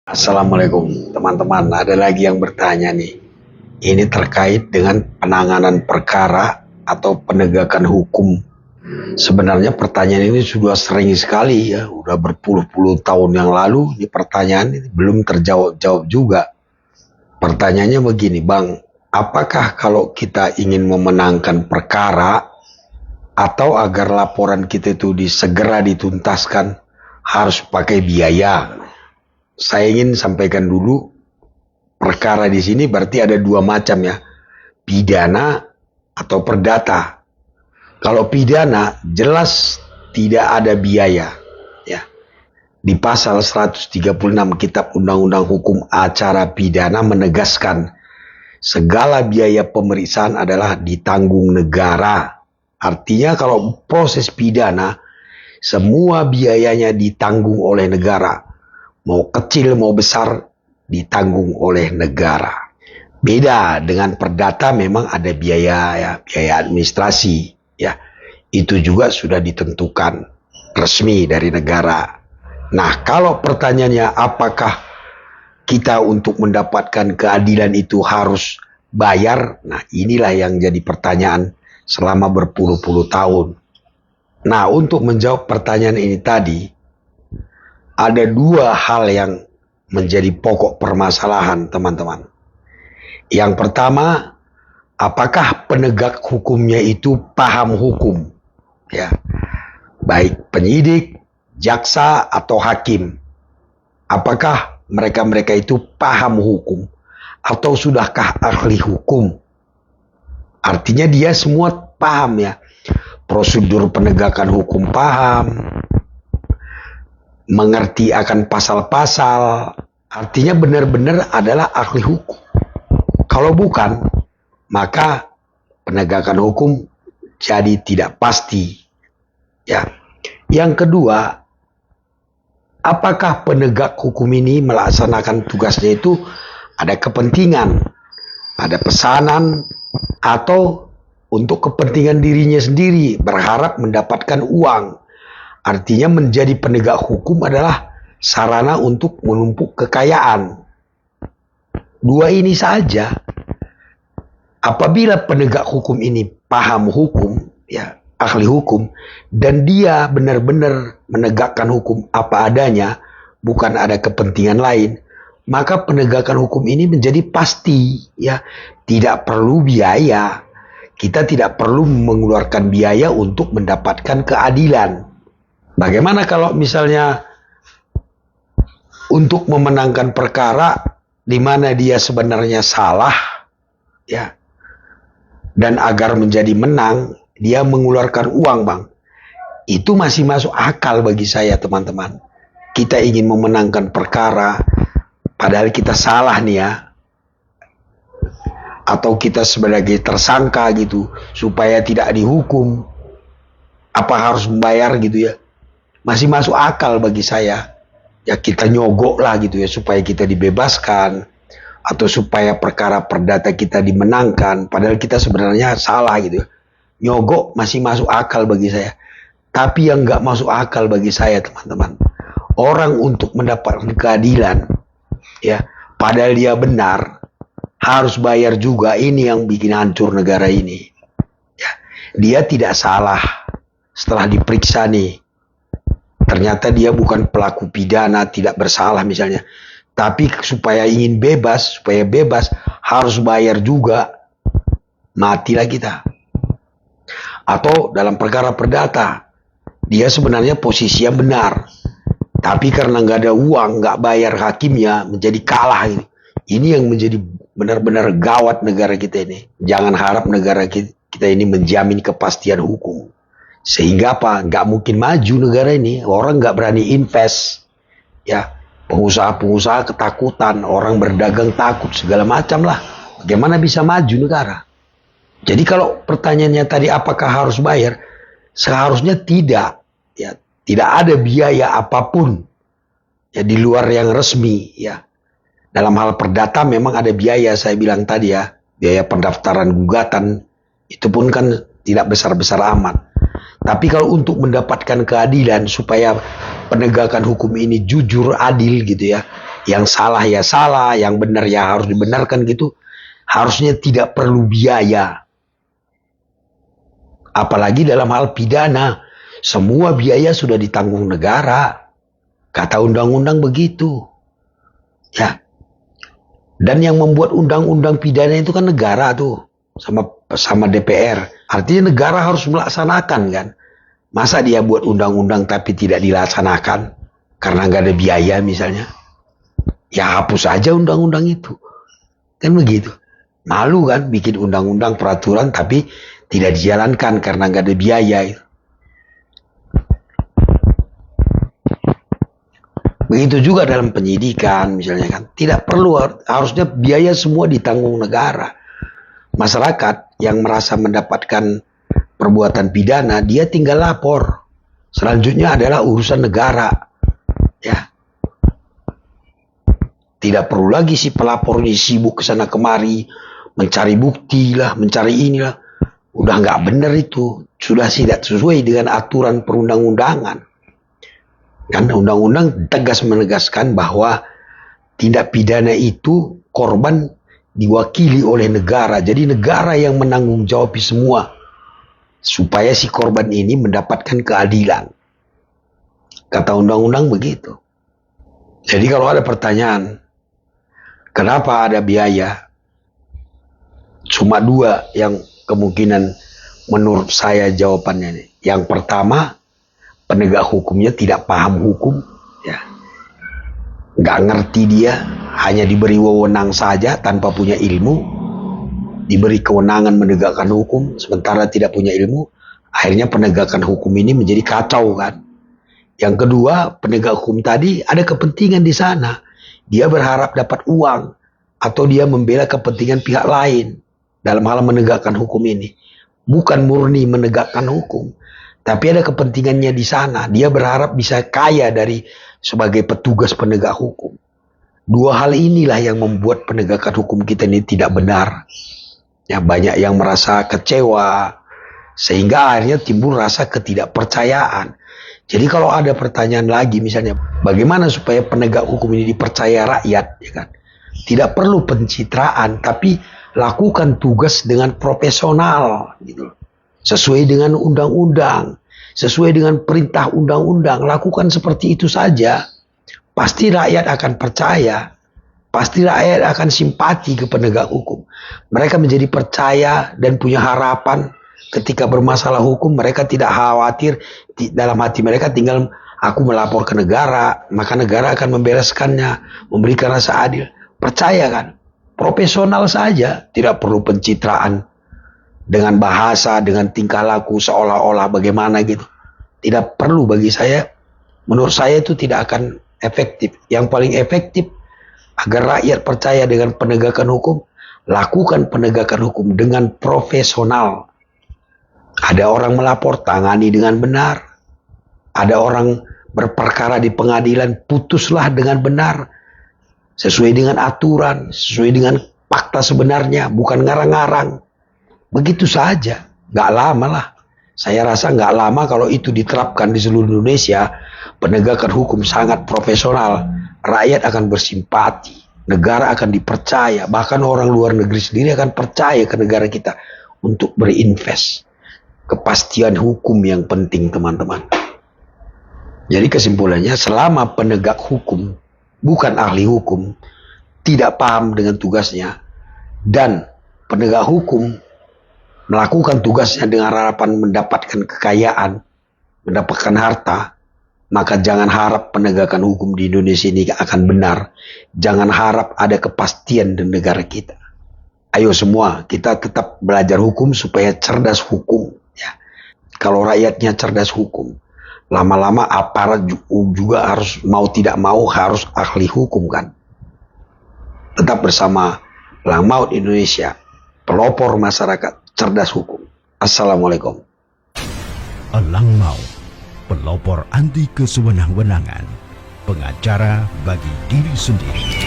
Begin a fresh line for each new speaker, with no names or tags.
Assalamualaikum teman-teman, ada lagi yang bertanya nih. Ini terkait dengan penanganan perkara atau penegakan hukum. Sebenarnya pertanyaan ini sudah sering sekali ya, udah berpuluh-puluh tahun yang lalu. Ini pertanyaan ini belum terjawab-jawab juga. Pertanyaannya begini, Bang, apakah kalau kita ingin memenangkan perkara atau agar laporan kita itu segera dituntaskan harus pakai biaya? Saya ingin sampaikan dulu, perkara di sini berarti ada dua macam ya, pidana atau perdata. Kalau pidana jelas tidak ada biaya ya. Di pasal 136 Kitab Undang-Undang Hukum Acara Pidana menegaskan segala biaya pemeriksaan adalah ditanggung negara. Artinya kalau proses pidana semua biayanya ditanggung oleh negara. Mau kecil mau besar ditanggung oleh negara. Beda dengan perdata, memang ada biaya ya, biaya administrasi ya. Itu juga sudah ditentukan resmi dari negara. Nah, kalau pertanyaannya apakah kita untuk mendapatkan keadilan itu harus bayar? Nah, inilah yang jadi pertanyaan selama berpuluh-puluh tahun. Nah, untuk menjawab pertanyaan ini tadi, ada dua hal yang menjadi pokok permasalahan, teman-teman. Yang pertama, apakah penegak hukumnya itu paham hukum? Ya, baik penyidik, jaksa atau hakim. Apakah mereka-mereka itu paham hukum atau sudahkah ahli hukum? Artinya dia semua paham ya. Prosedur penegakan hukum paham, mengerti akan pasal-pasal, artinya benar-benar adalah ahli hukum. Kalau bukan, maka penegakan hukum jadi tidak pasti. Ya. Yang kedua, apakah penegak hukum ini melaksanakan tugasnya itu ada kepentingan, ada pesanan, atau untuk kepentingan dirinya sendiri, berharap mendapatkan uang. Artinya menjadi penegak hukum adalah sarana untuk menumpuk kekayaan. Dua ini saja. Apabila penegak hukum ini paham hukum, ya, ahli hukum, dan dia benar-benar menegakkan hukum apa adanya, bukan ada kepentingan lain, maka penegakan hukum ini menjadi pasti, ya, tidak perlu biaya. Kita tidak perlu mengeluarkan biaya untuk mendapatkan keadilan. Bagaimana kalau misalnya untuk memenangkan perkara di mana dia sebenarnya salah, ya, dan agar menjadi menang dia mengeluarkan uang, Bang. Itu masih masuk akal bagi saya, teman-teman. Kita ingin memenangkan perkara padahal kita salah nih ya, atau kita sebagai tersangka gitu supaya tidak dihukum, apa harus membayar gitu ya, masih masuk akal bagi saya. Ya kita nyogok lah gitu ya supaya kita dibebaskan, atau supaya perkara perdata kita dimenangkan padahal kita sebenarnya salah gitu ya. Nyogok masih masuk akal bagi saya. Tapi yang gak masuk akal bagi saya, teman-teman, orang untuk mendapatkan keadilan, ya, padahal dia benar, harus bayar juga. Ini yang bikin hancur negara ini. Ya, dia tidak salah. Setelah diperiksa nih, ternyata dia bukan pelaku pidana, tidak bersalah misalnya. Tapi supaya ingin bebas, supaya bebas, harus bayar juga. Matilah kita. Atau dalam perkara perdata, dia sebenarnya posisi yang benar. Tapi karena nggak ada uang, nggak bayar hakimnya, menjadi kalah. Ini yang menjadi benar-benar gawat negara kita ini. Jangan harap negara kita ini menjamin kepastian hukum. Sehingga apa? Nggak mungkin maju negara ini. Orang nggak berani invest. Ya, pengusaha-pengusaha ketakutan, orang berdagang takut, segala macam lah. Bagaimana bisa maju negara? Jadi kalau pertanyaannya tadi apakah harus bayar? Seharusnya tidak. Ya, tidak ada biaya apapun ya di luar yang resmi ya. Dalam hal perdata memang ada biaya, saya bilang tadi ya, biaya pendaftaran gugatan itu pun kan tidak besar-besar amat. Tapi kalau untuk mendapatkan keadilan supaya penegakan hukum ini jujur, adil gitu ya, Yang salah ya salah, yang benar ya harus dibenarkan gitu. Harusnya tidak perlu biaya. Apalagi dalam hal pidana, semua biaya sudah ditanggung negara. Kata undang-undang begitu. Ya. Dan yang membuat undang-undang pidana itu kan negara tuh, sama DPR. Artinya negara harus melaksanakan kan. Masa dia buat undang-undang tapi tidak dilaksanakan karena nggak ada biaya misalnya? Ya hapus aja undang-undang itu. Kan begitu. Malu kan bikin undang-undang peraturan tapi tidak dijalankan karena nggak ada biaya. Begitu juga dalam penyidikan misalnya kan. Tidak perlu, harusnya biaya semua ditanggung negara. Masyarakat yang merasa mendapatkan perbuatan pidana, dia tinggal lapor. Selanjutnya adalah urusan negara. Ya. Tidak perlu lagi si pelapor ini sibuk kesana kemari, mencari bukti lah, mencari inilah. Udah nggak benar itu. Sudah tidak sesuai dengan aturan perundang-undangan. Kan undang-undang tegas menegaskan bahwa tindak pidana itu korban diwakili oleh negara. Jadi negara yang menanggung jawab semua. Supaya si korban ini mendapatkan keadilan. Kata undang-undang begitu. Jadi kalau ada pertanyaan, kenapa ada biaya? Cuma dua yang kemungkinan menurut saya jawabannya nih. Yang pertama, penegak hukumnya tidak paham hukum, ya, nggak ngerti dia, hanya diberi wewenang saja tanpa punya ilmu, diberi kewenangan menegakkan hukum sementara tidak punya ilmu, akhirnya penegakan hukum ini menjadi kacau kan. Yang kedua, penegak hukum tadi ada kepentingan di sana, dia berharap dapat uang atau dia membela kepentingan pihak lain dalam hal menegakkan hukum ini, bukan murni menegakkan hukum. Tapi ada kepentingannya di sana. Dia berharap bisa kaya dari sebagai petugas penegak hukum. Dua hal inilah yang membuat penegakan hukum kita ini tidak benar. Ya, banyak yang merasa kecewa. Sehingga akhirnya timbul rasa ketidakpercayaan. Jadi kalau ada pertanyaan lagi misalnya, bagaimana supaya penegak hukum ini dipercaya rakyat? Ya kan? Tidak perlu pencitraan, tapi lakukan tugas dengan profesional. Gitu. Sesuai dengan undang-undang, sesuai dengan perintah undang-undang, lakukan seperti itu saja. Pasti rakyat akan percaya, pasti rakyat akan simpati ke penegak hukum. Mereka menjadi percaya dan punya harapan ketika bermasalah hukum, mereka tidak khawatir, dalam hati mereka tinggal aku melapor ke negara, maka negara akan membereskannya, memberikan rasa adil. Percaya kan? Profesional saja, tidak perlu pencitraan. Dengan bahasa, dengan tingkah laku seolah-olah bagaimana gitu. Tidak perlu bagi saya. Menurut saya itu tidak akan efektif. Yang paling efektif agar rakyat percaya dengan penegakan hukum, lakukan penegakan hukum dengan profesional. Ada orang melapor, tangani dengan benar. Ada orang berperkara di pengadilan, putuslah dengan benar. Sesuai dengan aturan, sesuai dengan fakta sebenarnya, bukan ngarang-ngarang. Begitu saja, nggak lama lah. Saya rasa nggak lama kalau itu diterapkan di seluruh Indonesia, penegakan hukum sangat profesional, rakyat akan bersimpati, negara akan dipercaya, bahkan orang luar negeri sendiri akan percaya ke negara kita untuk berinvest. Kepastian hukum yang penting teman-teman. Jadi kesimpulannya, selama penegak hukum, bukan ahli hukum, tidak paham dengan tugasnya, dan penegak hukum melakukan tugasnya dengan harapan mendapatkan kekayaan, mendapatkan harta, maka jangan harap penegakan hukum di Indonesia ini akan benar. Jangan harap ada kepastian di negara kita. Ayo semua, kita tetap belajar hukum supaya cerdas hukum. Ya. Kalau rakyatnya cerdas hukum, lama-lama aparat juga harus mau tidak mau harus ahli hukum kan. Tetap bersama Lang Maut Indonesia, pelopor masyarakat cerdas hukum. Assalamualaikum.
Elang Maut, pelopor anti kesewenang-wenangan, pengacara bagi diri sendiri.